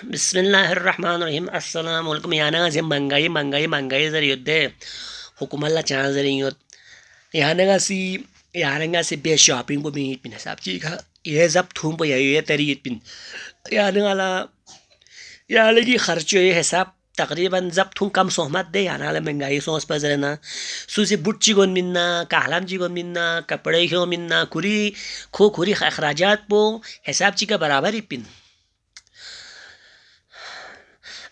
बिस्मिल्लाहिर्रहमानिर्रहीम अस्सलाम वालेकुम याना से महंगाई जर युद्धे हुकुमल्ला चांस जर युद्ध याना सी याना से बे शॉपिंग को भी पिन हिसाब ची का ये जब थूम पे ये तरी पिन याना वाला याना की खर्चो ये हिसाब तकरीबन जब थूम कम सोहमत दे याना वाला महंगाई सोच पर जरना सुसे बुच्ची गोन मिन्ना काहलाम जी गोन मिन्ना कपड़े हो मिन्ना खुरी खो खुरी अखराजात पो हिसाब ची का बराबर ही पिन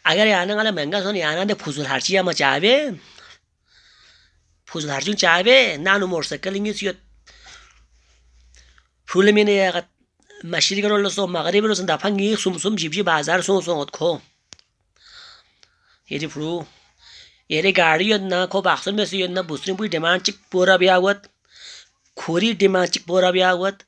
अगर याना वाला महंगा सोन याना दे फुजुल हर्चिया मचावे फुजुल हर्चियों चावे नानु मोटरसाइकिल इंगिस यो फुल मिने या मशरिक रोल सो मगरिब रोल दफंगी सुम जिबजी बाजार सो खो ये फ्रू ये गाड़ी ना खो बाक्सन में से ना बुसरी पूरी डिमांड चिक पूरा भी आवत खोरी डिमांड चिक पूरा भी आवत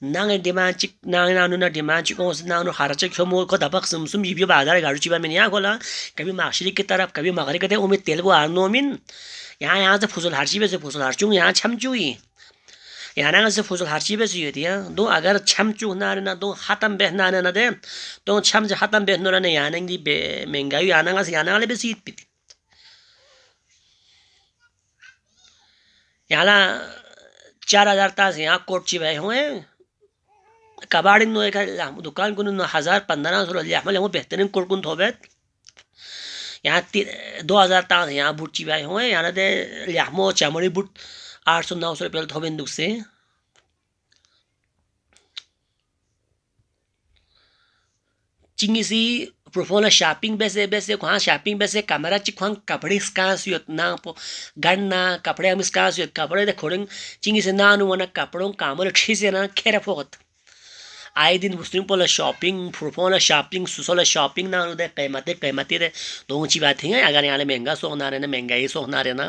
नांग डिमांड चिक नांग नानु ना डिमांड चिक ओस नानु खर्च क्यों मो को दबक सुम जिबजी बाजार गाड़ी चिबा में नहीं खोला कभी मशरिक की तरफ कभी मगरिब के उम्मीद तेल वो आनो मिन यहाँ से फुजुल हर्ची में से फुजुल हर्चूँ यहाँ छमचुई यहाँ से फुजुल हर्ची में से ये दो अगर छमचू ना ना दो ख़त्म बहना ना दे तो छम से ख़त्म बहना ना यहाँ नहीं महंगाई यहाँ से यहाँ वाले भी सीट पीती यहाँ 4000 तास यहाँ कोट चिबाए हुए कबाड़ी नो एक दुकान को 1000-1500 लिया हमें बेहतरीन कोट कुन थोबेत यहाँ 2000 तास यहाँ बूट चिबाए हुए यहाँ दे लियामो चमड़ी बूट 800-900 रुपये थोबेन दुख से चिंगी सी प्रोफोला शॉपिंग बेसे वहाँ शॉपिंग बेसे कैमरा चिक वहाँ कपड़े स्कास युत ना पो गन्ना कपड़े हम स्कास युत कपड़े दे खोड़ें चिंगी से ना नुवाना कपड़ों कामल ठीक से ना खेर फोगत आए दिन मुस्लिम पोला शॉपिंग प्रोफोला शॉपिंग सुसोला शॉपिंग ना दे कीमती दे दो ऊँची बात है अगर यहाँ महंगा सोना रहे ना महंगाई सोना रहे ना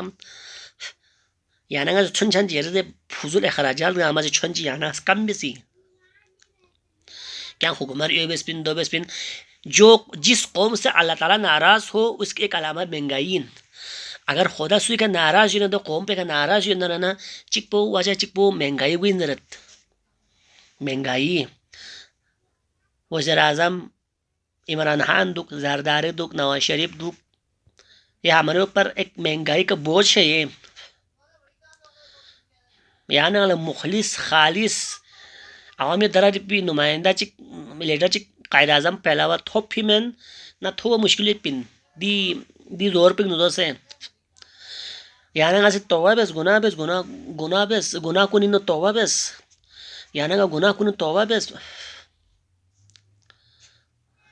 यहाँ छुन छन जेर दे फुजुल अखराजात में से छुन यहाँ कम बेसी क्या हुकूमत ये बेस्पिन दो बेस्पिन जो जिस कौम से अल्लाह ताला नाराज़ हो उसकी एक अलामत महंगाई अगर खुदा सुई का नाराज़ हो ना तो कौम पे का नाराज़ हो ना चिकपो वजह चिकपो महंगाई हुई नरत महंगाई वज़ीर आज़म इमरान खान दुख जरदारी दुख नवाज शरीफ दुख ये हमारे ऊपर एक महंगाई का बोझ है ये यहाँ ना मुखलिस खालिस आवामी दराज भी नुमाइंदा चिक लीडर चिक कायद आज़म पहला बार थोप ही मैन ना थो मुश्किल पिन दी जोर पिन नुदो से यहाँ ना से तोवा बेस गुना कुनी नो तोवा बेस यहाँ ना गुना कुनी तोवा बेस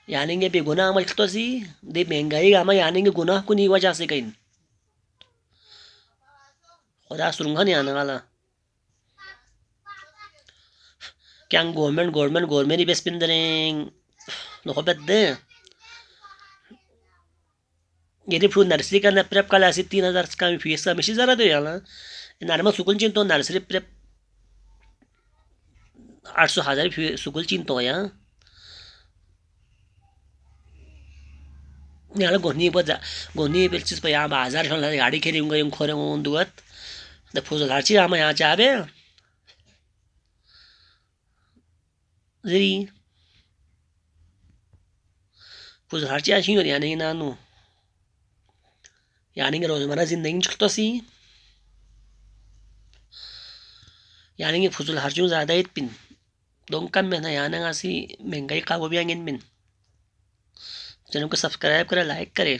यानी के बेगुना अमल तो सी दे महंगाई आमा यानी के गुनाह कुनी वजह से कहीं खुदा सुरंगा नहीं आने वाला क्या गवर्नमेंट ही बेस पिन दरें नोबत दे ये फ्रू नर्सरी का प्रेप का लासी 3000 का फीस का मिशी ज़रा दो यहाँ नॉर्मल सुकुल चिन तो नर्सरी प्रेप 800,000 सुकुल चिन तो यहाँ यहाँ गोनी चीज़ पर यहाँ बाजार गाड़ी खेली यूँ खोरे दुआत द फुजल हर चीज़ हम यहाँ चाहे जरी फुजल हर चीज़ अच्छी यानी नानू यानी कि रोज़मर्रा ज़िंदगी चलता सी यानी कि फुजल हर चीज़ ज़्यादा एक पिन दोनों कम में ना यानी सी महंगाई का वो भी आएंगे इन पिन चैनल को सब्सक्राइब करें लाइक करें